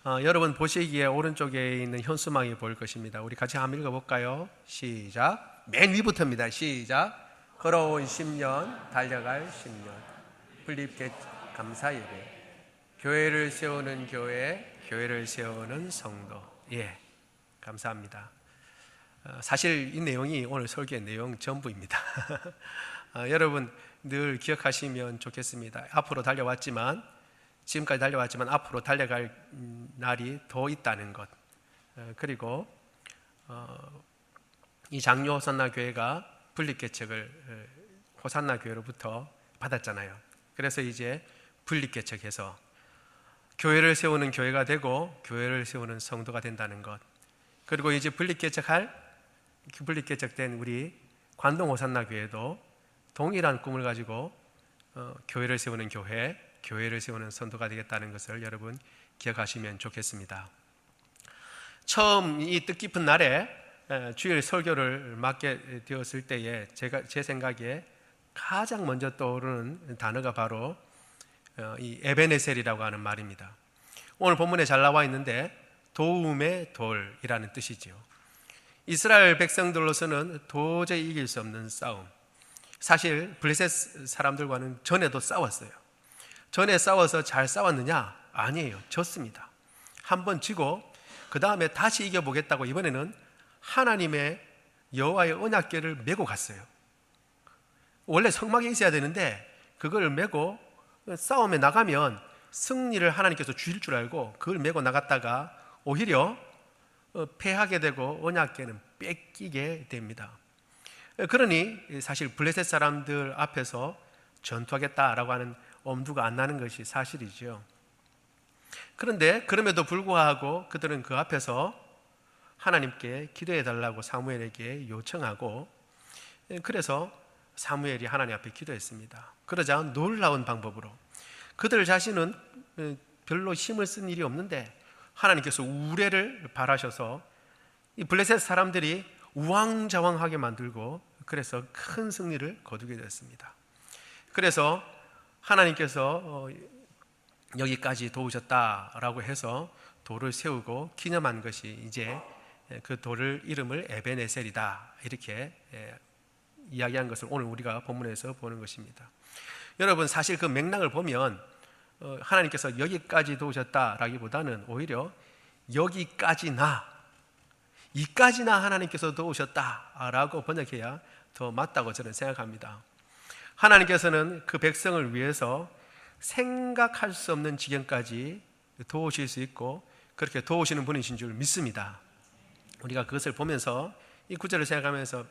여러분 보시기에 오른쪽에 있는 현수막이 보일 것입니다. 우리 같이 한번 읽어볼까요? 시작. 맨 위부터입니다. 시작. 걸어온 10년, 달려갈 10년, 풀립게 감사 예배, 교회를 세우는 교회, 교회를 세우는 성도. 예, 감사합니다. 사실 이 내용이 오늘 설교의 내용 전부입니다. 여러분 늘 기억하시면 좋겠습니다. 앞으로 달려왔지만, 지금까지 달려왔지만 앞으로 달려갈 날이 더 있다는 것, 그리고 이 장로 호산나 교회가 분립개척을 호산나 교회로부터 받았잖아요. 그래서 이제 분립개척해서 교회를 세우는 교회가 되고 교회를 세우는 성도가 된다는 것, 그리고 이제 분립개척된 우리 관동 호산나 교회도 동일한 꿈을 가지고 교회를 세우는 교회, 교회를 세우는 성도가 되겠다는 것을 여러분 기억하시면 좋겠습니다. 처음 이 뜻깊은 날에 주일 설교를 맡게 되었을 때에 제 생각에 가장 먼저 떠오르는 단어가 바로 이 에베네셀이라고 하는 말입니다. 오늘 본문에 잘 나와 있는데 도움의 돌이라는 뜻이지요. 이스라엘 백성들로서는 도저히 이길 수 없는 싸움. 사실 블레셋 사람들과는 전에도 싸웠어요. 전에 싸워서 잘 싸웠느냐? 아니에요. 졌습니다. 한번 지고 그 다음에 다시 이겨보겠다고 이번에는 하나님의 여호와의 언약궤를 메고 갔어요. 원래 성막에 있어야 되는데 그걸 메고 싸움에 나가면 승리를 하나님께서 주실 줄 알고 그걸 메고 나갔다가 오히려 패하게 되고 언약궤는 뺏기게 됩니다. 그러니 사실 블레셋 사람들 앞에서 전투하겠다라고 하는 엄두가 안 나는 것이 사실이죠. 그런데 그럼에도 불구하고 그들은 그 앞에서 하나님께 기도해 달라고 사무엘에게 요청하고, 그래서 사무엘이 하나님 앞에 기도했습니다. 그러자 놀라운 방법으로 그들 자신은 별로 힘을 쓴 일이 없는데 하나님께서 우레를 발하셔서 이 블레셋 사람들이 우왕좌왕하게 만들고, 그래서 큰 승리를 거두게 됐습니다. 그래서 하나님께서 여기까지 도우셨다라고 해서 돌을 세우고 기념한 것이 이제 그 돌을 이름을 에베네셀이다, 이렇게 이야기한 것을 오늘 우리가 본문에서 보는 것입니다. 여러분 사실 그 맥락을 보면 하나님께서 여기까지 도우셨다라기보다는 오히려 여기까지나, 이까지나 하나님께서 도우셨다라고 번역해야 더 맞다고 저는 생각합니다. 하나님께서는 그 백성을 위해서 생각할 수 없는 지경까지 도우실 수 있고 그렇게 도우시는 분이신 줄 믿습니다. 우리가 그것을 보면서 이 구절을 생각하면서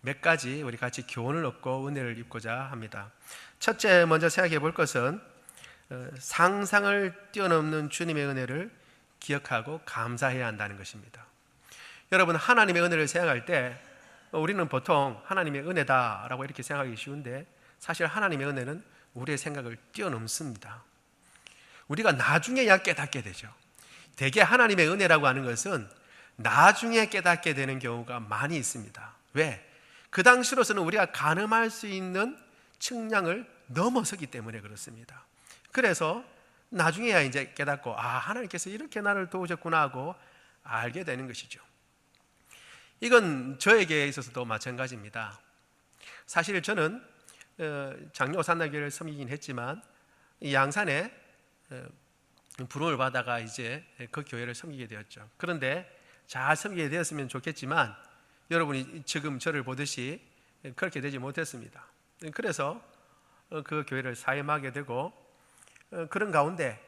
몇 가지 우리 같이 교훈을 얻고 은혜를 입고자 합니다. 첫째, 먼저 생각해 볼 것은 상상을 뛰어넘는 주님의 은혜를 기억하고 감사해야 한다는 것입니다. 여러분, 하나님의 은혜를 생각할 때 우리는 보통 하나님의 은혜다라고 이렇게 생각하기 쉬운데 사실 하나님의 은혜는 우리의 생각을 뛰어넘습니다. 우리가 나중에야 깨닫게 되죠. 대개 하나님의 은혜라고 하는 것은 나중에 깨닫게 되는 경우가 많이 있습니다. 왜? 그 당시로서는 우리가 가늠할 수 있는 측량을 넘어서기 때문에 그렇습니다. 그래서 나중에야 이제 깨닫고, 하나님께서 이렇게 나를 도우셨구나 하고 알게 되는 것이죠. 이건 저에게 있어서도 마찬가지입니다. 사실 저는 장로 호산나교회를 섬기긴 했지만 양산에 부름을 받아가 이제 그 교회를 섬기게 되었죠. 그런데 잘 섬기게 되었으면 좋겠지만 여러분이 지금 저를 보듯이 그렇게 되지 못했습니다. 그래서 그 교회를 사임하게 되고, 그런 가운데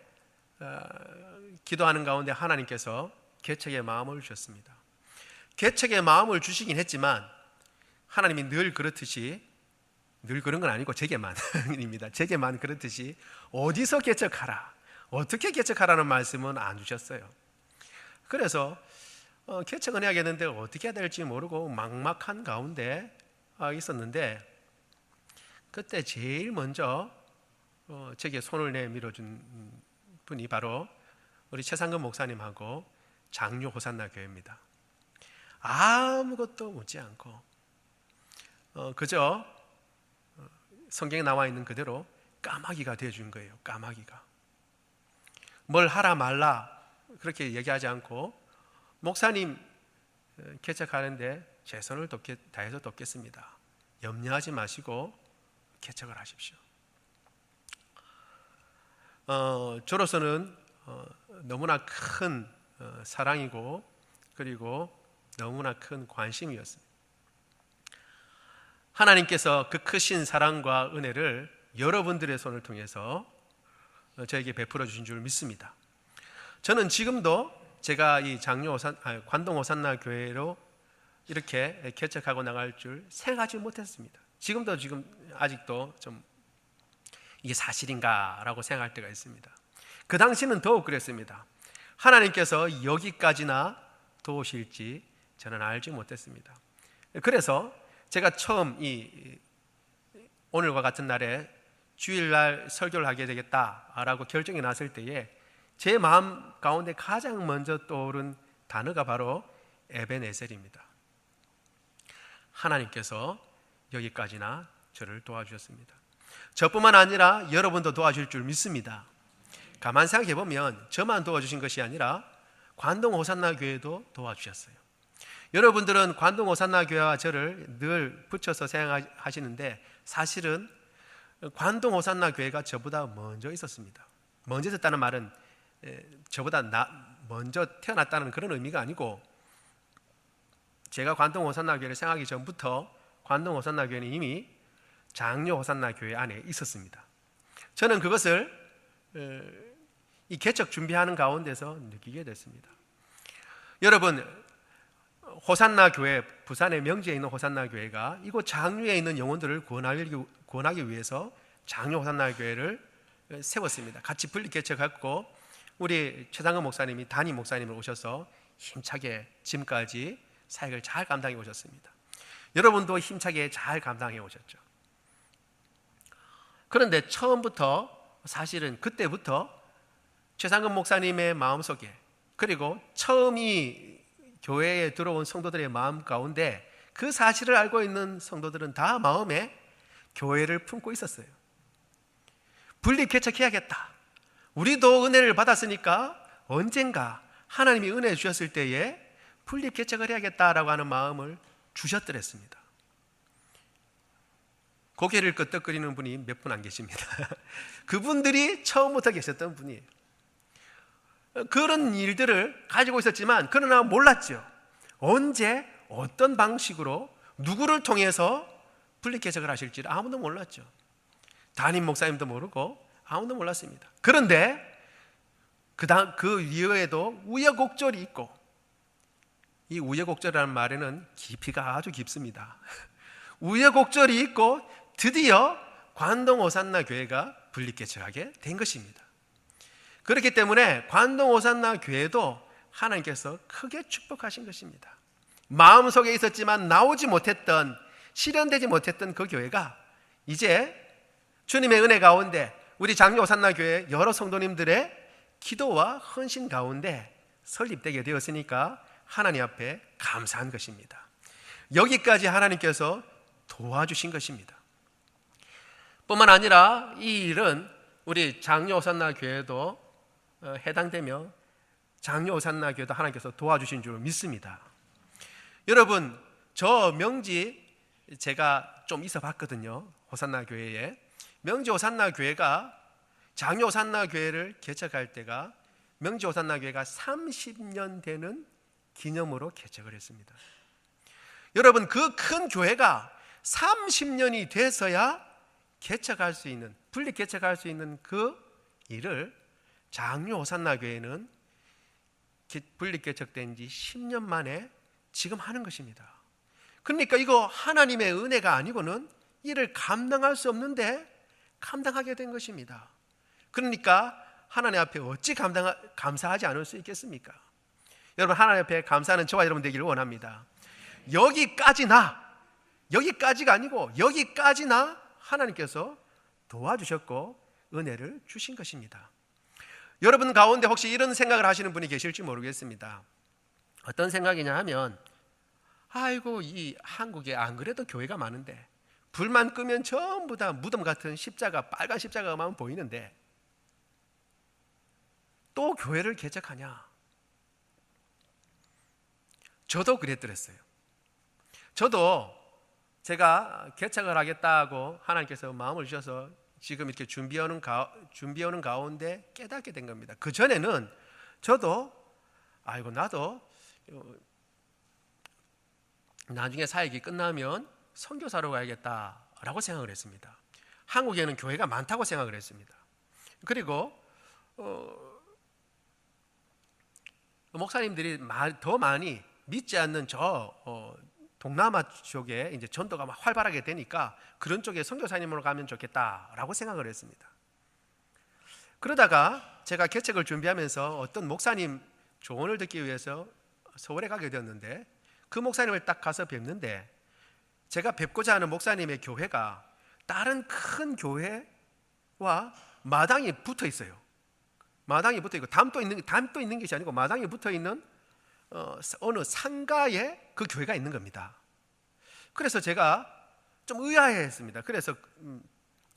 기도하는 가운데 하나님께서 개척의 마음을 주셨습니다. 개척의 마음을 주시긴 했지만 하나님이 늘 그렇듯이, 늘 그런 건 아니고 제게만입니다. 제게만 그렇듯이 어디서 개척하라, 어떻게 개척하라는 말씀은 안 주셨어요. 그래서 개척은 해야겠는데 어떻게 해야 될지 모르고 막막한 가운데 있었는데, 그때 제일 먼저 제게 손을 내밀어준 분이 바로 우리 최상근 목사님하고 장로 호산나 교회입니다. 아무것도 묻지 않고 그저 성경에 나와 있는 그대로 까마귀가 되어준 거예요. 까마귀가 뭘 하라 말라 그렇게 얘기하지 않고 목사님 개척하는데 최선을 다해서 돕겠습니다. 염려하지 마시고 개척을 하십시오. 저로서는 너무나 큰 사랑이고 그리고 너무나 큰 관심이었습니다. 하나님께서 그 크신 사랑과 은혜를 여러분들의 손을 통해서 저에게 베풀어 주신 줄 믿습니다. 저는 지금도 제가 이 관동 호산나 교회로 이렇게 개척하고 나갈 줄 생각하지 못했습니다. 지금 아직도 좀 이게 사실인가라고 생각할 때가 있습니다. 그 당시는 더욱 그랬습니다. 하나님께서 여기까지나 도우실지 저는 알지 못했습니다. 그래서 제가 처음 오늘과 같은 날에 주일날 설교를 하게 되겠다라고 결정이 났을 때에 제 마음 가운데 가장 먼저 떠오른 단어가 바로 에베네셀입니다. 하나님께서 여기까지나 저를 도와주셨습니다. 저뿐만 아니라 여러분도 도와줄 줄 믿습니다. 가만 생각해 보면 저만 도와주신 것이 아니라 관동 호산나 교회도 도와주셨어요. 여러분들은 관동 호산나 교회와 저를 늘 붙여서 생각하시는데 사실은 관동 호산나 교회가 저보다 먼저 있었습니다. 먼저 있었다는 말은 저보다 먼저 태어났다는 그런 의미가 아니고, 제가 관동 호산나 교회를 생각하기 전부터 관동 호산나 교회는 이미 장로 호산나 교회 안에 있었습니다. 저는 그것을 이 개척 준비하는 가운데서 느끼게 됐습니다. 여러분, 호산나 교회, 부산의 명지에 있는 호산나 교회가 이곳 장류에 있는 영혼들을 구원하기 위해서 장류 호산나 교회를 세웠습니다. 같이 분리 개척했고 우리 최상근 목사님이 담임 목사님을 오셔서 힘차게 지금까지 사역을 잘 감당해 오셨습니다. 여러분도 힘차게 잘 감당해 오셨죠. 그런데 처음부터, 사실은 그때부터 최상근 목사님의 마음속에, 그리고 처음 이 교회에 들어온 성도들의 마음 가운데 그 사실을 알고 있는 성도들은 다 마음에 교회를 품고 있었어요. 분리 개척해야겠다. 우리도 은혜를 받았으니까 언젠가 하나님이 은혜 주셨을 때에 분리 개척을 해야겠다라고 하는 마음을 주셨더랬습니다. 고개를 끄덕거리는 분이 몇 분 안 계십니다. 그분들이 처음부터 계셨던 분이에요. 그런 일들을 가지고 있었지만 그러나 몰랐죠. 언제 어떤 방식으로 누구를 통해서 분리 개척을 하실지를 아무도 몰랐죠. 담임 목사님도 모르고 아무도 몰랐습니다. 그런데 그 이후에도 우여곡절이 있고, 이 우여곡절이라는 말에는 깊이가 아주 깊습니다. 우여곡절이 있고 드디어 관동 호산나 교회가 분리 개척하게 된 것입니다. 그렇기 때문에 관동 호산나 교회도 하나님께서 크게 축복하신 것입니다. 마음속에 있었지만 나오지 못했던, 실현되지 못했던 그 교회가 이제 주님의 은혜 가운데 우리 장로 호산나 교회 여러 성도님들의 기도와 헌신 가운데 설립되게 되었으니까 하나님 앞에 감사한 것입니다. 여기까지 하나님께서 도와주신 것입니다. 뿐만 아니라 이 일은 우리 장로 호산나 교회도 해당되며 장로 호산나 교회도 하나님께서 도와주신 줄 믿습니다. 여러분, 저 명지 제가 좀 있어 봤거든요. 호산나 교회에. 명지 호산나 교회가 장로 호산나 교회를 개척할 때가 명지 호산나 교회가 30년 되는 기념으로 개척을 했습니다. 여러분, 그 큰 교회가 30년이 돼서야 개척할 수 있는, 분리 개척할 수 있는 그 일을 장로 호산나 교회는 분리 개척된 지 10년 만에 지금 하는 것입니다. 그러니까 이거 하나님의 은혜가 아니고는 이를 감당할 수 없는데 감당하게 된 것입니다. 그러니까 하나님 앞에 어찌 감사하지 않을 수 있겠습니까? 여러분, 하나님 앞에 감사하는 저와 여러분 되기를 원합니다. 여기까지가 아니고 여기까지나 하나님께서 도와주셨고 은혜를 주신 것입니다. 여러분 가운데 혹시 이런 생각을 하시는 분이 계실지 모르겠습니다. 어떤 생각이냐 하면, 아이고, 이 한국에 안 그래도 교회가 많은데 불만 끄면 전부 다 무덤 같은 십자가, 빨간 십자가만 보이는데 또 교회를 개척하냐? 저도 그랬더랬어요. 저도 제가 개척을 하겠다고 하나님께서 마음을 주셔서 지금 이렇게 준비하는 가운데 깨닫게 된 겁니다. 그 전에는 저도 나도 나중에 사역이 끝나면 선교사로 가야겠다라고 생각을 했습니다. 한국에는 교회가 많다고 생각을 했습니다. 그리고 목사님들이 더 많이 믿지 않는 동남아 쪽에 이제 전도가 막 활발하게 되니까 그런 쪽에 선교사님으로 가면 좋겠다라고 생각을 했습니다. 그러다가 제가 개척을 준비하면서 어떤 목사님 조언을 듣기 위해서 서울에 가게 되었는데, 그 목사님을 딱 가서 뵙는데, 제가 뵙고자 하는 목사님의 교회가 다른 큰 교회와 마당이 붙어 있어요. 마당이 붙어 있고 담도 있는 것이 아니고 마당이 붙어 있는 어느 상가에 그 교회가 있는 겁니다. 그래서 제가 좀 의아해했습니다. 그래서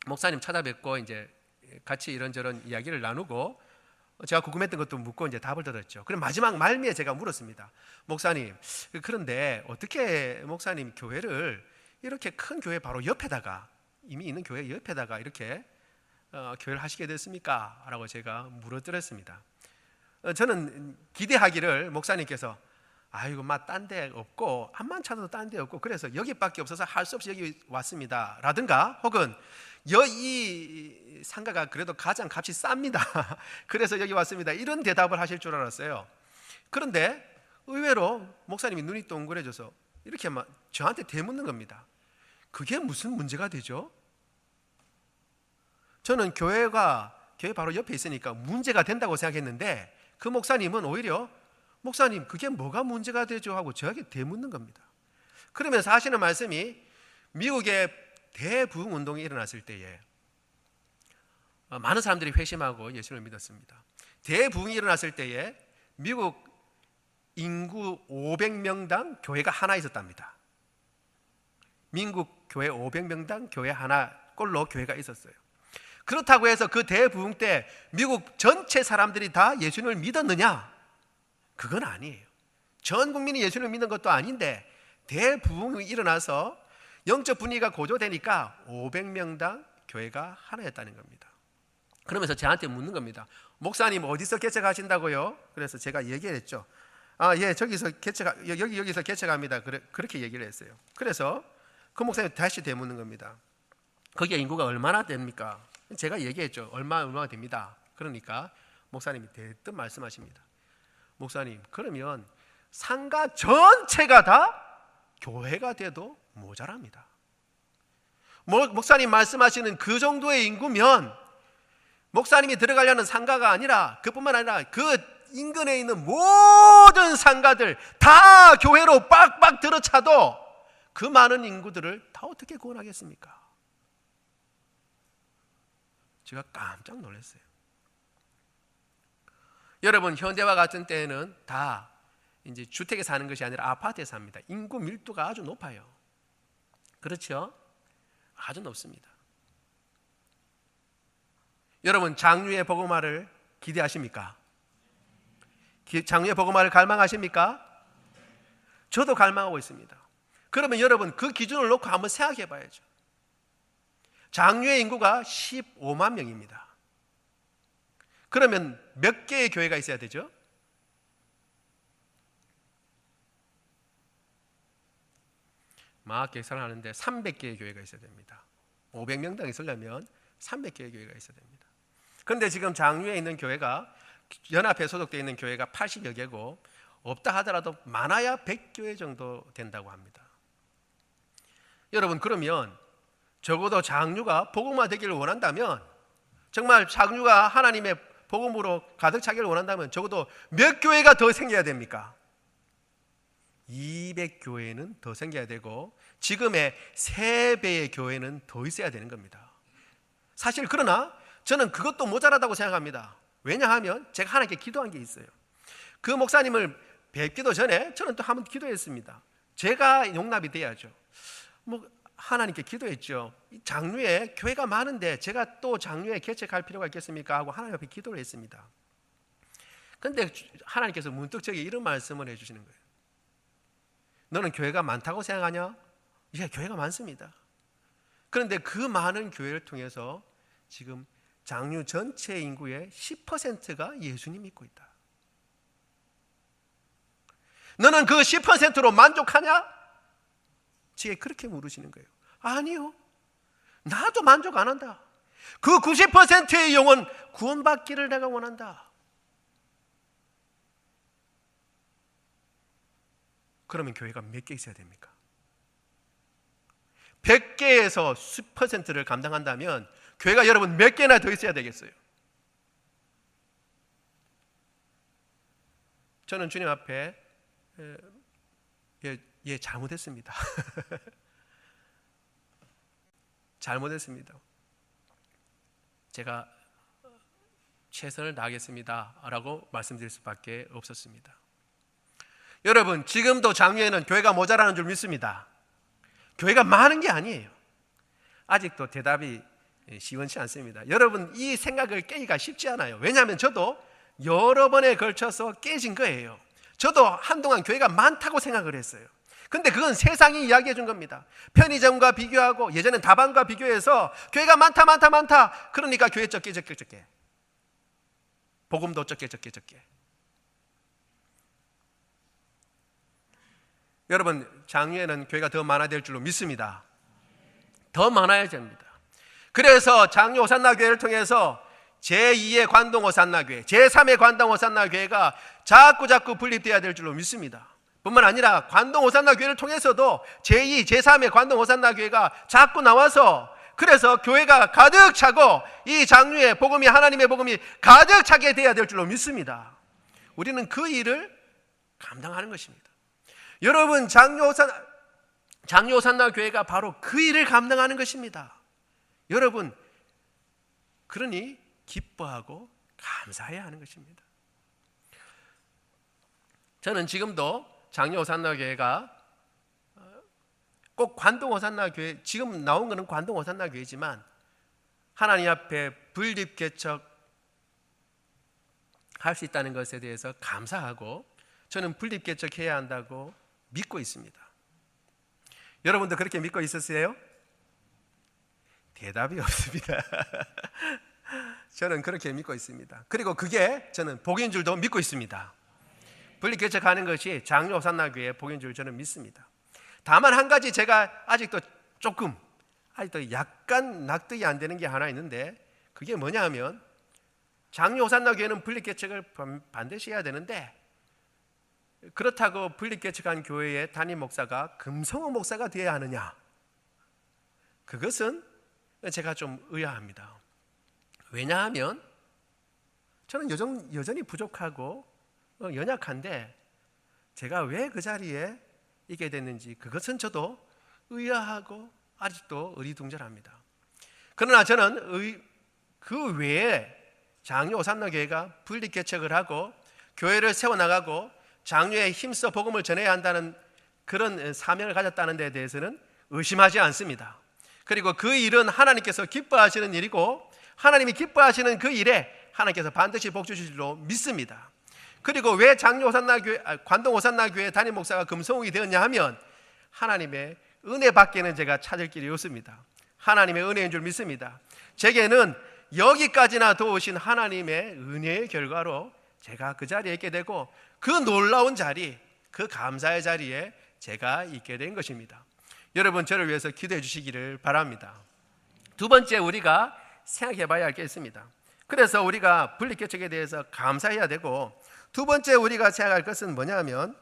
목사님 찾아뵙고 이제 같이 이런저런 이야기를 나누고 제가 궁금했던 것도 묻고 이제 답을 들었죠. 그럼 마지막 말미에 제가 물었습니다. 목사님, 그런데 어떻게 목사님 교회를 이렇게 큰 교회 바로 옆에다가, 이미 있는 교회 옆에다가 이렇게 교회를 하시게 됐습니까? 라고 제가 물어드렸습니다. 저는 기대하기를 목사님께서 딴 데 없고 암만 찾아도 딴 데 없고 그래서 여기밖에 없어서 할 수 없이 여기 왔습니다 라든가, 혹은 이 상가가 그래도 가장 값이 쌉니다 그래서 여기 왔습니다, 이런 대답을 하실 줄 알았어요. 그런데 의외로 목사님이 눈이 동그래져서 이렇게 막 저한테 되묻는 겁니다. 그게 무슨 문제가 되죠? 저는 교회 바로 옆에 있으니까 문제가 된다고 생각했는데, 그 목사님은 오히려 목사님 그게 뭐가 문제가 되죠? 하고 저에게 되묻는 겁니다. 그러면서 하시는 말씀이, 미국의 대부흥 운동이 일어났을 때에 많은 사람들이 회심하고 예수를 믿었습니다. 대부흥이 일어났을 때에 미국 인구 500명당 교회가 하나 있었답니다. 미국 교회 500명당 교회 하나 꼴로 교회가 있었어요. 그렇다고 해서 그 대부흥 때 미국 전체 사람들이 다 예수님을 믿었느냐? 그건 아니에요. 전 국민이 예수님을 믿는 것도 아닌데 대부흥이 일어나서 영적 분위기가 고조되니까 500명당 교회가 하나였다는 겁니다. 그러면서 저한테 묻는 겁니다. 목사님 어디서 개척하신다고요? 그래서 제가 얘기했죠. 여기서 개척합니다. 그렇게 얘기를 했어요. 그래서 그 목사님 다시 되묻는 겁니다. 거기에 인구가 얼마나 됩니까? 제가 얘기했죠. 얼마 됩니다. 그러니까 목사님이 대뜸 말씀하십니다. 목사님, 그러면 상가 전체가 다 교회가 돼도 모자랍니다. 목사님 말씀하시는 그 정도의 인구면 목사님이 들어가려는 상가가 아니라, 그뿐만 아니라 그 인근에 있는 모든 상가들 다 교회로 빡빡 들어차도 그 많은 인구들을 다 어떻게 구원하겠습니까? 제가 깜짝 놀랐어요. 여러분, 현대와 같은 때에는 다 이제 주택에 사는 것이 아니라 아파트에 삽니다. 인구 밀도가 아주 높아요. 그렇죠? 아주 높습니다. 여러분, 장유의 복음화를 기대하십니까? 장유의 복음화를 갈망하십니까? 저도 갈망하고 있습니다. 그러면 여러분, 그 기준을 놓고 한번 생각해 봐야죠. 장유의 인구가 15만 명입니다. 그러면 몇 개의 교회가 있어야 되죠? 막 계산을 하는데 300개의 교회가 있어야 됩니다. 500명당 있으려면 300개의 교회가 있어야 됩니다. 그런데 지금 장유에 있는 교회가, 연합회 소속되어 있는 교회가 80여 개고, 없다 하더라도 많아야 100교회 정도 된다고 합니다. 여러분, 그러면 적어도 장유가 복음화 되기를 원한다면, 정말 장유가 하나님의 복음으로 가득 차기를 원한다면 적어도 몇 교회가 더 생겨야 됩니까? 200교회는 더 생겨야 되고, 지금의 3배의 교회는 더 있어야 되는 겁니다. 사실 그러나 저는 그것도 모자라다고 생각합니다. 왜냐하면 제가 하나님께 기도한 게 있어요. 그 목사님을 뵙기도 전에 저는 또 한번 기도했습니다. 제가 용납이 돼야죠. 하나님께 기도했죠. 장류에 교회가 많은데 제가 또 장류에 개척할 필요가 있겠습니까? 하고 하나님 앞에 기도를 했습니다. 그런데 하나님께서 문득 저에게 이런 말씀을 해주시는 거예요. 너는 교회가 많다고 생각하냐? 예, 교회가 많습니다. 그런데 그 많은 교회를 통해서 지금 장류 전체 인구의 10%가 예수님 믿고 있다. 너는 그 10%로 만족하냐? 지금 그렇게 물으시는 거예요. 아니요. 나도 만족 안 한다. 그 90%의 영혼 구원받기를 내가 원한다. 그러면 교회가 몇 개 있어야 됩니까? 100개에서 10%를 감당한다면 교회가 여러분 몇 개나 더 있어야 되겠어요? 저는 주님 앞에 잘못했습니다. 잘못했습니다. 제가 최선을 다하겠습니다 라고 말씀드릴 수밖에 없었습니다. 여러분, 지금도 장유에는 교회가 모자라는 줄 믿습니다. 교회가 많은 게 아니에요. 아직도 대답이 시원치 않습니다. 여러분, 이 생각을 깨기가 쉽지 않아요. 왜냐하면 저도 여러 번에 걸쳐서 깨진 거예요. 저도 한동안 교회가 많다고 생각을 했어요. 근데 그건 세상이 이야기해 준 겁니다. 편의점과 비교하고 예전엔 다방과 비교해서 교회가 많다. 그러니까 교회 적게. 복음도 적게. 여러분, 장유에는 교회가 더 많아야 될 줄로 믿습니다. 더 많아야 됩니다. 그래서 장유 호산나 교회를 통해서 제2의 관동 호산나 교회, 제3의 관동 호산나 교회가 자꾸 분립되어야 될 줄로 믿습니다. 뿐만 아니라 관동 호산나 교회를 통해서도 제2, 제3의 관동 호산나 교회가 자꾸 나와서 그래서 교회가 가득 차고 이 장유의 복음이, 하나님의 복음이 가득 차게 되어야 될 줄로 믿습니다. 우리는 그 일을 감당하는 것입니다. 여러분, 장유 호산나 교회가 바로 그 일을 감당하는 것입니다. 여러분, 그러니 기뻐하고 감사해야 하는 것입니다. 저는 지금도 장유 호산나 교회가 꼭 관동 호산나 교회, 지금 나온 것은 관동 호산나 교회지만 하나님 앞에 분립 개척 할 수 있다는 것에 대해서 감사하고 저는 분립 개척해야 한다고 믿고 있습니다. 여러분도 그렇게 믿고 있으세요? 대답이 없습니다. 저는 그렇게 믿고 있습니다. 그리고 그게 저는 복인 줄도 믿고 있습니다. 분립 개척하는 것이 장유 호산나 교회의 복인 줄 저는 믿습니다. 다만 한 가지 제가 아직도 약간 납득이 안 되는 게 하나 있는데 그게 뭐냐 하면 장유 호산나 교회는 분립 개척을 반드시 해야 되는데 그렇다고 분립 개척한 교회의 담임 목사가 금성호 목사가 되어야 하느냐? 그것은 제가 좀 의아합니다. 왜냐하면 저는 여전히 부족하고 연약한데 제가 왜 그 자리에 있게 됐는지 그것은 저도 의아하고 아직도 어리둥절합니다. 그러나 저는 그 외에 장유 호산나 교회가 분립 개척을 하고 교회를 세워나가고 장유에 힘써 복음을 전해야 한다는 그런 사명을 가졌다는 데 대해서는 의심하지 않습니다. 그리고 그 일은 하나님께서 기뻐하시는 일이고 하나님이 기뻐하시는 그 일에 하나님께서 반드시 복 주실 줄로 믿습니다. 그리고 왜 장유 호산나 교회, 관동 호산나 교회 담임 목사가 금성욱이 되었냐 하면 하나님의 은혜 밖에는 제가 찾을 길이 없습니다. 하나님의 은혜인 줄 믿습니다. 제게는 여기까지나 도우신 하나님의 은혜의 결과로 제가 그 자리에 있게 되고 그 놀라운 자리, 그 감사의 자리에 제가 있게 된 것입니다. 여러분, 저를 위해서 기도해 주시기를 바랍니다. 두 번째, 우리가 생각해 봐야 할 게 있습니다. 그래서 우리가 분립 개척에 대해서 감사해야 되고 두 번째 우리가 생각할 것은 뭐냐면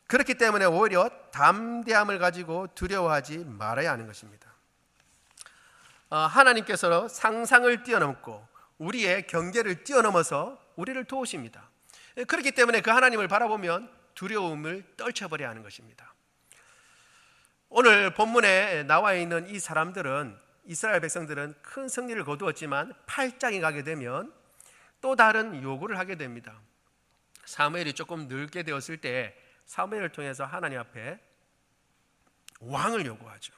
그렇기 때문에 오히려 담대함을 가지고 두려워하지 말아야 하는 것입니다. 하나님께서 상상을 뛰어넘고 우리의 경계를 뛰어넘어서 우리를 도우십니다. 그렇기 때문에 그 하나님을 바라보면 두려움을 떨쳐버려야 하는 것입니다. 오늘 본문에 나와 있는 이 사람들은, 이스라엘 백성들은 큰 승리를 거두었지만 8장에 가게 되면 또 다른 요구를 하게 됩니다. 사무엘이 조금 늙게 되었을 때 사무엘을 통해서 하나님 앞에 왕을 요구하죠.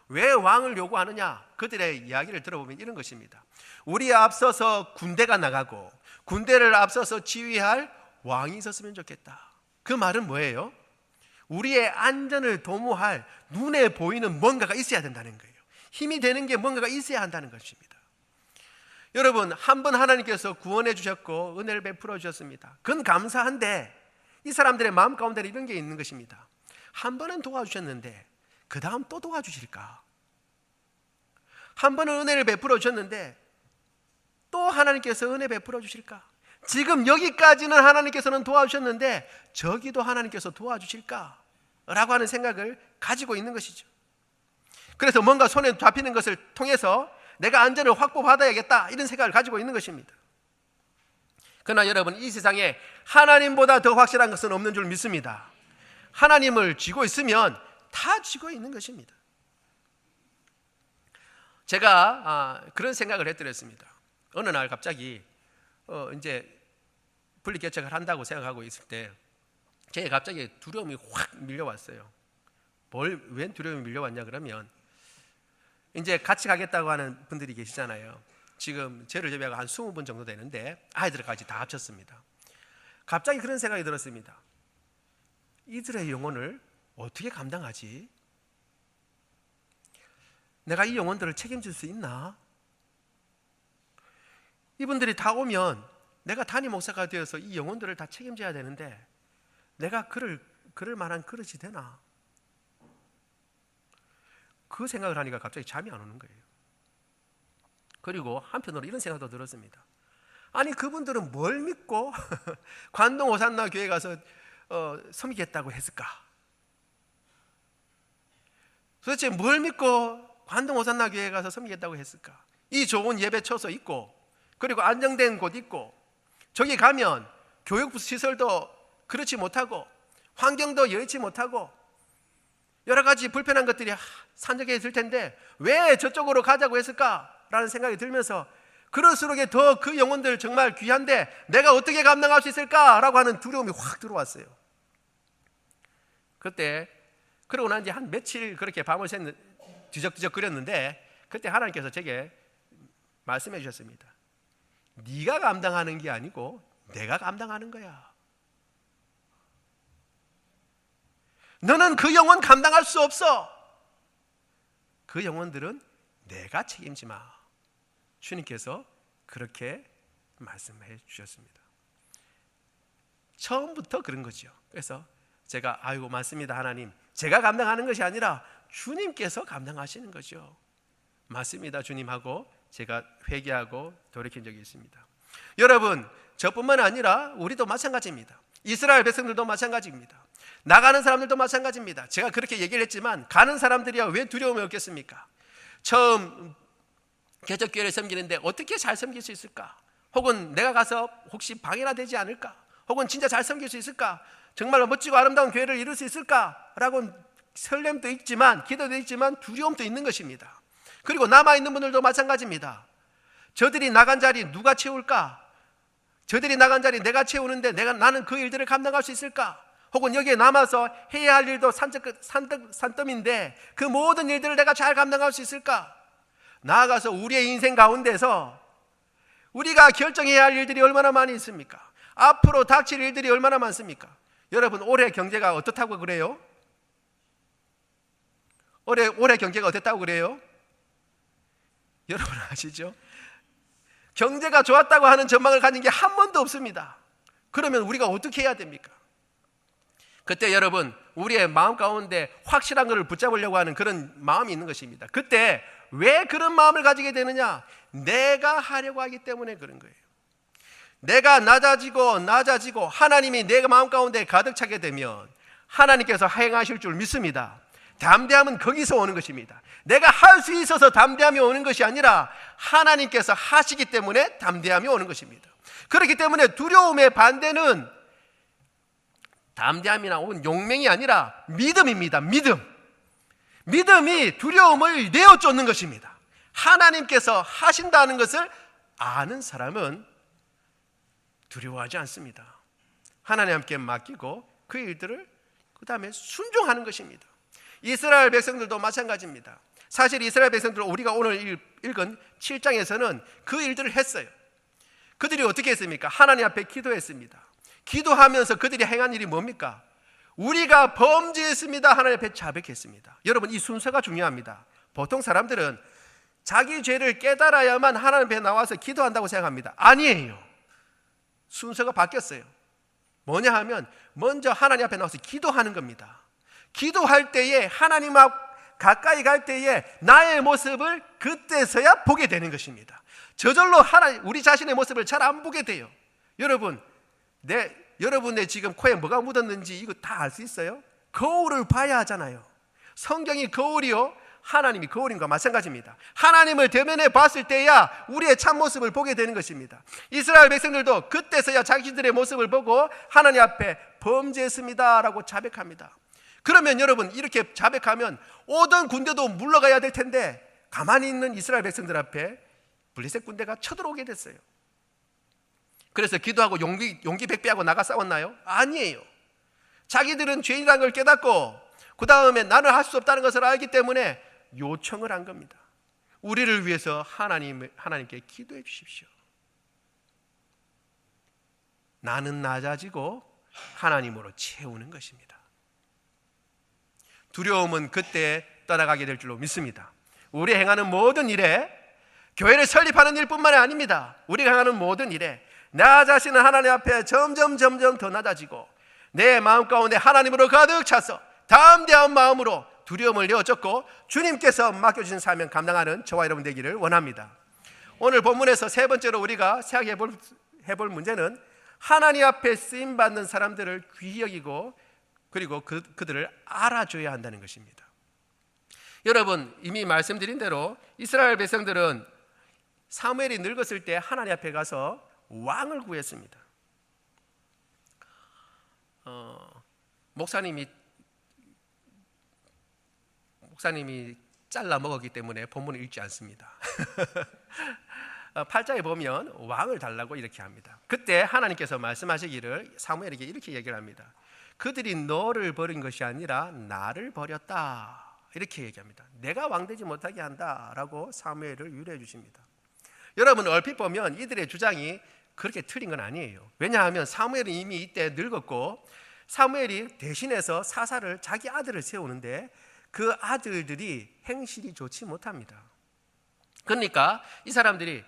왜 왕을 요구하느냐? 그들의 이야기를 들어보면 이런 것입니다. 우리에 앞서서 군대가 나가고 군대를 앞서서 지휘할 왕이 있었으면 좋겠다. 그 말은 뭐예요? 우리의 안전을 도모할 눈에 보이는 뭔가가 있어야 된다는 거예요. 힘이 되는 게 뭔가가 있어야 한다는 것입니다. 여러분, 한 번 하나님께서 구원해 주셨고 은혜를 베풀어 주셨습니다. 그건 감사한데 이 사람들의 마음 가운데 이런 게 있는 것입니다. 한 번은 도와주셨는데 그 다음 또 도와주실까? 한 번은 은혜를 베풀어 주셨는데 또 하나님께서 은혜 베풀어 주실까? 지금 여기까지는 하나님께서는 도와주셨는데 저기도 하나님께서 도와주실까? 라고 하는 생각을 가지고 있는 것이죠. 그래서 뭔가 손에 잡히는 것을 통해서 내가 안전을 확보받아야겠다, 이런 생각을 가지고 있는 것입니다. 그러나 여러분, 이 세상에 하나님보다 더 확실한 것은 없는 줄 믿습니다. 하나님을 쥐고 있으면 다 쥐고 있는 것입니다. 제가 그런 생각을 해드렸습니다. 어느 날 갑자기 이제 분리개척을 한다고 생각하고 있을 때 제게 갑자기 두려움이 확 밀려왔어요. 왜 두려움이 밀려왔냐 그러면, 이제 같이 가겠다고 하는 분들이 계시잖아요. 지금 저를 제외하고 한 20분 정도 되는데 아이들까지 다 합쳤습니다. 갑자기 그런 생각이 들었습니다. 이들의 영혼을 어떻게 감당하지? 내가 이 영혼들을 책임질 수 있나? 이분들이 다 오면 내가 담임 목사가 되어서 이 영혼들을 다 책임져야 되는데 내가 그럴 만한 그릇이 되나? 그 생각을 하니까 갑자기 잠이 안 오는 거예요. 그리고 한편으로 이런 생각도 들었습니다. 아니, 그분들은 뭘 믿고 관동 오산나 교회 가서 섬기겠다고 했을까? 도대체 뭘 믿고 관동 오산나 교회 가서 섬기겠다고 했을까? 이 좋은 예배 처소 있고, 그리고 안정된 곳 있고, 저기 가면 교육 시설도 그렇지 못하고 환경도 여의치 못하고 여러 가지 불편한 것들이 산적해 있을 텐데 왜 저쪽으로 가자고 했을까라는 생각이 들면서, 그럴수록 더 그 영혼들 정말 귀한데 내가 어떻게 감당할 수 있을까라고 하는 두려움이 확 들어왔어요. 그때 그러고 난 뒤 한 며칠 그렇게 밤을 샜 뒤적뒤적 거렸는데 그때 하나님께서 제게 말씀해 주셨습니다. 네가 감당하는 게 아니고 내가 감당하는 거야. 너는 그 영혼 감당할 수 없어. 그 영혼들은 내가 책임지 마. 주님께서 그렇게 말씀해 주셨습니다. 처음부터 그런 거죠. 그래서 제가 아이고 맞습니다 하나님, 제가 감당하는 것이 아니라 주님께서 감당하시는 거죠. 맞습니다 주님 하고 제가 회개하고 돌이킨 적이 있습니다. 여러분, 저뿐만 아니라 우리도 마찬가지입니다. 이스라엘 백성들도 마찬가지입니다. 나가는 사람들도 마찬가지입니다. 제가 그렇게 얘기를 했지만 가는 사람들이야 왜 두려움을 얻겠습니까? 처음 개척교회를 섬기는데 어떻게 잘 섬길 수 있을까? 혹은 내가 가서 혹시 방해나 되지 않을까? 혹은 진짜 잘 섬길 수 있을까? 정말로 멋지고 아름다운 교회를 이룰 수 있을까? 라고 설렘도 있지만 기도도 있지만 두려움도 있는 것입니다. 그리고 남아있는 분들도 마찬가지입니다. 저들이 나간 자리 누가 채울까? 저들이 나간 자리 내가 채우는데 나는 그 일들을 감당할 수 있을까? 혹은 여기에 남아서 해야 할 일도 산더미인데 그 모든 일들을 내가 잘 감당할 수 있을까? 나아가서 우리의 인생 가운데서 우리가 결정해야 할 일들이 얼마나 많이 있습니까? 앞으로 닥칠 일들이 얼마나 많습니까? 여러분, 올해 경제가 어떻다고 그래요? 올해 경제가 어땠다고 그래요? 여러분 아시죠? 경제가 좋았다고 하는 전망을 가진 게 한 번도 없습니다. 그러면 우리가 어떻게 해야 됩니까? 그때 여러분, 우리의 마음 가운데 확실한 것을 붙잡으려고 하는 그런 마음이 있는 것입니다. 그때 왜 그런 마음을 가지게 되느냐? 내가 하려고 하기 때문에 그런 거예요. 내가 낮아지고 하나님이 내 마음 가운데 가득 차게 되면 하나님께서 행하실 줄 믿습니다. 담대함은 거기서 오는 것입니다. 내가 할 수 있어서 담대함이 오는 것이 아니라 하나님께서 하시기 때문에 담대함이 오는 것입니다. 그렇기 때문에 두려움의 반대는 담대함이나 혹은 용맹이 아니라 믿음입니다. 믿음이 두려움을 내어쫓는 것입니다. 하나님께서 하신다는 것을 아는 사람은 두려워하지 않습니다. 하나님께 맡기고 그 일들을 그 다음에 순종하는 것입니다. 이스라엘 백성들도 마찬가지입니다. 사실 이스라엘 백성들 우리가 오늘 읽은 7장에서는 그 일들을 했어요. 그들이 어떻게 했습니까? 하나님 앞에 기도했습니다. 기도하면서 그들이 행한 일이 뭡니까? 우리가 범죄했습니다. 하나님 앞에 자백했습니다. 여러분, 이 순서가 중요합니다. 보통 사람들은 자기 죄를 깨달아야만 하나님 앞에 나와서 기도한다고 생각합니다. 아니에요. 순서가 바뀌었어요. 뭐냐 하면 먼저 하나님 앞에 나와서 기도하는 겁니다. 기도할 때에 하나님 앞 가까이 갈 때에 나의 모습을 그때서야 보게 되는 것입니다. 저절로 우리 자신의 모습을 잘 안 보게 돼요. 여러분, 여러분의 지금 코에 뭐가 묻었는지 이거 다 알 수 있어요? 거울을 봐야 하잖아요. 성경이 거울이요, 하나님이 거울인과 마찬가지입니다. 하나님을 대면해 봤을 때야 우리의 참모습을 보게 되는 것입니다. 이스라엘 백성들도 그때서야 자기들의 모습을 보고 하나님 앞에 범죄했습니다 라고 자백합니다. 그러면 여러분, 이렇게 자백하면 오던 군대도 물러가야 될 텐데 가만히 있는 이스라엘 백성들 앞에 블레셋 군대가 쳐들어오게 됐어요. 그래서 기도하고 용기 백배하고 나가 싸웠나요? 아니에요. 자기들은 죄인이라는 걸 깨닫고 그 다음에 나는 할 수 없다는 것을 알기 때문에 요청을 한 겁니다. 우리를 위해서 하나님께 기도해 주십시오. 나는 낮아지고 하나님으로 채우는 것입니다. 두려움은 그때 떠나가게 될 줄로 믿습니다. 우리 행하는 모든 일에, 교회를 설립하는 일뿐만이 아닙니다. 우리가 행하는 모든 일에 나 자신은 하나님 앞에 점점 더 낮아지고 내 마음 가운데 하나님으로 가득 차서 담대한 마음으로 두려움을 내어쫓고 주님께서 맡겨주신 사명 감당하는 저와 여러분 되기를 원합니다. 오늘 본문에서 세 번째로 우리가 생각해 볼 문제는 하나님 앞에 쓰임받는 사람들을 귀히 여기고 그리고 그들을 알아줘야 한다는 것입니다. 여러분, 이미 말씀드린 대로 이스라엘 백성들은 사무엘이 늙었을 때 하나님 앞에 가서 왕을 구했습니다. 목사님이 잘라 먹었기 때문에 본문을 읽지 않습니다. 8장에 보면 왕을 달라고 이렇게 합니다. 그때 하나님께서 말씀하시기를 사무엘에게 이렇게 얘기를 합니다. 그들이 너를 버린 것이 아니라 나를 버렸다, 이렇게 얘기합니다. 내가 왕되지 못하게 한다라고 사무엘을 유래해 주십니다. 여러분, 얼핏 보면 이들의 주장이 그렇게 틀린 건 아니에요. 왜냐하면 사무엘은 이미 이때 늙었고 사무엘이 대신해서 사사를, 자기 아들을 세우는데 그 아들들이 행실이 좋지 못합니다. 그러니까 이 사람들이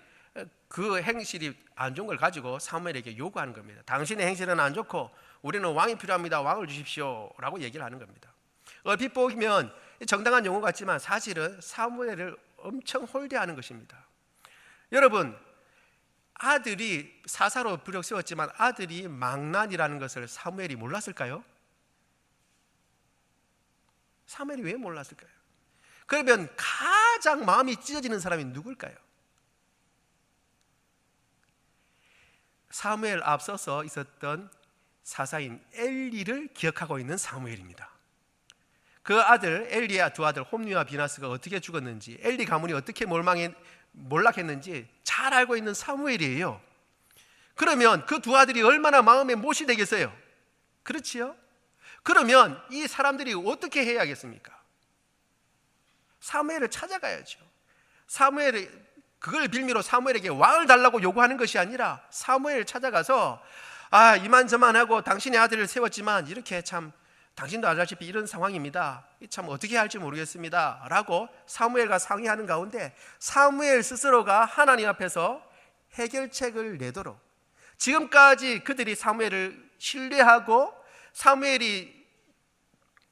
그 행실이 안 좋은 걸 가지고 사무엘에게 요구하는 겁니다. 당신의 행실은 안 좋고 우리는 왕이 필요합니다. 왕을 주십시오 라고 얘기를 하는 겁니다. 얼핏 보면 정당한 용어 같지만 사실은 사무엘을 엄청 홀대하는 것입니다. 여러분, 아들이 사사로 부력 세웠지만 아들이 망난이라는 것을 사무엘이 몰랐을까요? 사무엘이 왜 몰랐을까요? 그러면 가장 마음이 찢어지는 사람이 누굴까요? 사무엘 앞서서 있었던 사사인 엘리를 기억하고 있는 사무엘입니다. 그 아들 엘리의 두 아들 홈리와 비나스가 어떻게 죽었는지, 엘리 가문이 어떻게 몰락했는지 잘 알고 있는 사무엘이에요. 그러면 그 두 아들이 얼마나 마음에 못이 되겠어요? 그렇지요? 그러면 이 사람들이 어떻게 해야겠습니까? 사무엘을 찾아가야죠. 그걸 빌미로 사무엘에게 왕을 달라고 요구하는 것이 아니라 사무엘을 찾아가서 이만저만 하고 당신의 아들을 세웠지만 이렇게 참 당신도 알다시피 이런 상황입니다. 참 어떻게 할지 모르겠습니다 라고 사무엘과 상의하는 가운데 사무엘 스스로가 하나님 앞에서 해결책을 내도록, 지금까지 그들이 사무엘을 신뢰하고 사무엘이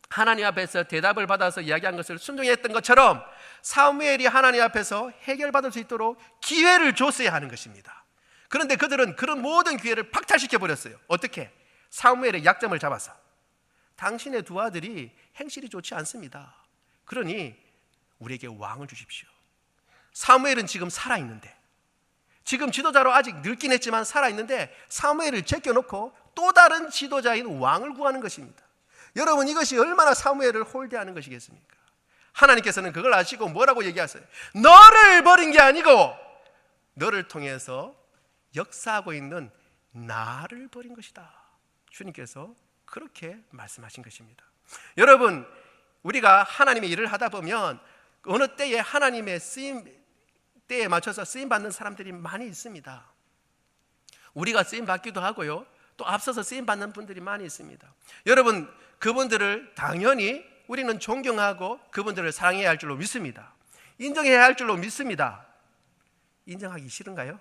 하나님 앞에서 대답을 받아서 이야기한 것을 순종했던 것처럼 사무엘이 하나님 앞에서 해결받을 수 있도록 기회를 줬어야 하는 것입니다. 그런데 그들은 그런 모든 기회를 박탈시켜버렸어요. 어떻게? 사무엘의 약점을 잡아서 당신의 두 아들이 행실이 좋지 않습니다. 그러니 우리에게 왕을 주십시오. 사무엘은 지금 살아있는데, 지금 지도자로 아직 늙긴 했지만 살아있는데 사무엘을 제껴놓고 또 다른 지도자인 왕을 구하는 것입니다. 여러분, 이것이 얼마나 사무엘을 홀대하는 것이겠습니까? 하나님께서는 그걸 아시고 뭐라고 얘기하세요? 너를 버린 게 아니고 너를 통해서 역사하고 있는 나를 버린 것이다. 주님께서 그렇게 말씀하신 것입니다. 여러분, 우리가 하나님의 일을 하다 보면 어느 때에 하나님의 때에 맞춰서 쓰임받는 사람들이 많이 있습니다. 우리가 쓰임받기도 하고요, 또 앞서서 쓰임받는 분들이 많이 있습니다. 여러분, 그분들을 당연히 우리는 존경하고 그분들을 사랑해야 할 줄로 믿습니다. 인정해야 할 줄로 믿습니다. 인정하기 싫은가요?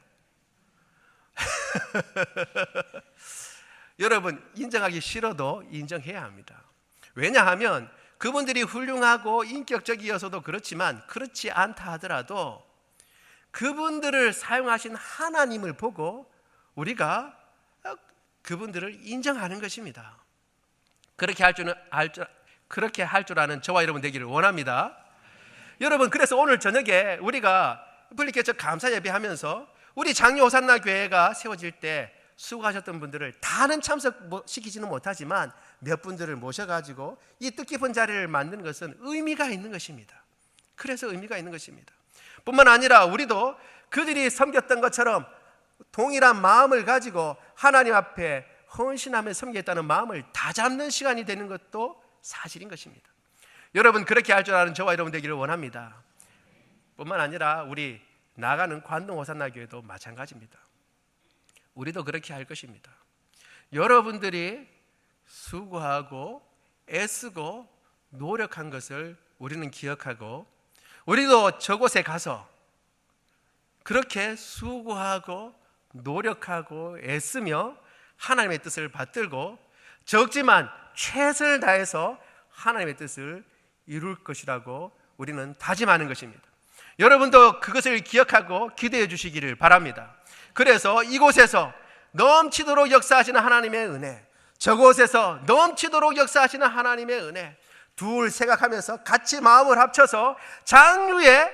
여러분, 인정하기 싫어도 인정해야 합니다. 왜냐하면 그분들이 훌륭하고 인격적이어서도 그렇지만 그렇지 않다 하더라도 그분들을 사용하신 하나님을 보고 우리가 그분들을 인정하는 것입니다. 그렇게 할 줄 아는 저와 여러분 되기를 원합니다. 여러분, 그래서 오늘 저녁에 우리가 분리개척 감사 예배하면서 우리 장로 호산나 교회가 세워질 때 수고하셨던 분들을 다는 참석시키지는 못하지만 몇 분들을 모셔가지고 이 뜻깊은 자리를 만드는 것은 의미가 있는 것입니다. 그래서 의미가 있는 것입니다. 뿐만 아니라 우리도 그들이 섬겼던 것처럼 동일한 마음을 가지고 하나님 앞에 헌신하며 섬기겠다는 마음을 다잡는 시간이 되는 것도 사실인 것입니다. 여러분, 그렇게 할 줄 아는 저와 여러분 되기를 원합니다. 뿐만 아니라 우리 나가는 관동 호산나 교회도 마찬가지입니다. 우리도 그렇게 할 것입니다. 여러분들이 수고하고 애쓰고 노력한 것을 우리는 기억하고 우리도 저곳에 가서 그렇게 수고하고 노력하고 애쓰며 하나님의 뜻을 받들고 적지만 최선을 다해서 하나님의 뜻을 이룰 것이라고 우리는 다짐하는 것입니다. 여러분도 그것을 기억하고 기대해 주시기를 바랍니다. 그래서 이곳에서 넘치도록 역사하시는 하나님의 은혜, 저곳에서 넘치도록 역사하시는 하나님의 은혜, 둘 생각하면서 같이 마음을 합쳐서 장유의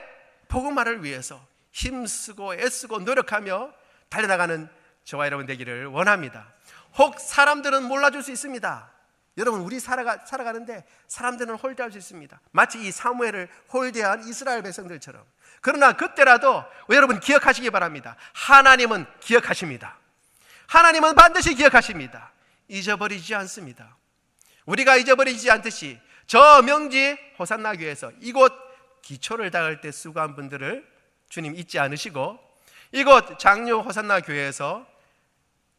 복음화를 위해서 힘쓰고 애쓰고 노력하며 달려나가는 저와 여러분 되기를 원합니다. 혹 사람들은 몰라줄 수 있습니다. 여러분, 우리 살아가는데 사람들은 홀대할 수 있습니다. 마치 이 사무엘을 홀대한 이스라엘 백성들처럼. 그러나 그때라도 여러분 기억하시기 바랍니다. 하나님은 기억하십니다. 하나님은 반드시 기억하십니다. 잊어버리지 않습니다. 우리가 잊어버리지 않듯이 저 명지 호산나 교회에서 이곳 기초를 닦을 때 수고한 분들을 주님 잊지 않으시고 이곳 장로 호산나 교회에서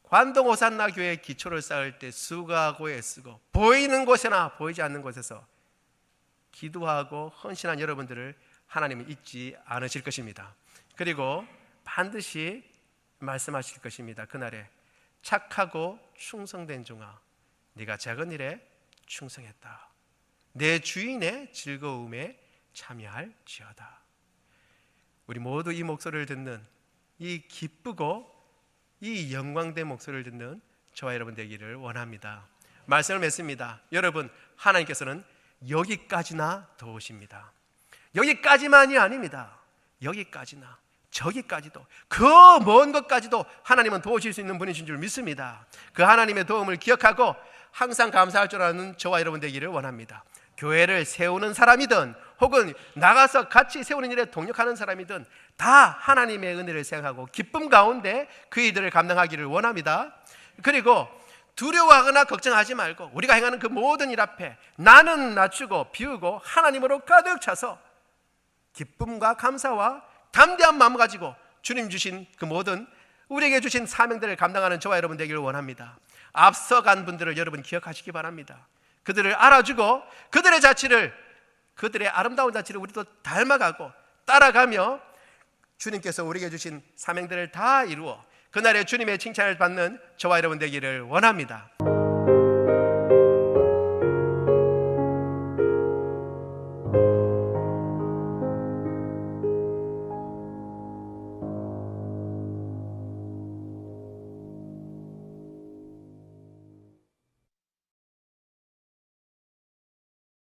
관동 호산나 교회의 기초를 쌓을 때 수고하고 애쓰고 보이는 곳이나 보이지 않는 곳에서 기도하고 헌신한 여러분들을 하나님은 잊지 않으실 것입니다. 그리고 반드시 말씀하실 것입니다. 그날에 착하고 충성된 종아, 네가 작은 일에 충성했다. 내 주인의 즐거움에 참여할지어다. 우리 모두 이 목소리를 듣는 이 기쁘고 이 영광된 목소리를 듣는 저와 여러분 되기를 원합니다. 말씀을 맺습니다. 여러분, 하나님께서는 여기까지나 도우십니다. 여기까지만이 아닙니다. 여기까지나 저기까지도 그 먼 것까지도 하나님은 도우실 수 있는 분이신 줄 믿습니다. 그 하나님의 도움을 기억하고 항상 감사할 줄 아는 저와 여러분 되기를 원합니다. 교회를 세우는 사람이든 혹은 나가서 같이 세우는 일에 동력하는 사람이든 다 하나님의 은혜를 생각하고 기쁨 가운데 그 일들을 감당하기를 원합니다. 그리고 두려워하거나 걱정하지 말고 우리가 행하는 그 모든 일 앞에 나는 낮추고 비우고 하나님으로 가득 차서 기쁨과 감사와 담대한 마음 가지고 주님 주신 그 모든 우리에게 주신 사명들을 감당하는 저와 여러분 되기를 원합니다. 앞서간 분들을 여러분 기억하시기 바랍니다. 그들을 알아주고 그들의 자취를, 그들의 아름다운 자취를 우리도 닮아가고 따라가며 주님께서 우리에게 주신 사명들을 다 이루어 그날의 주님의 칭찬을 받는 저와 여러분 되기를 원합니다.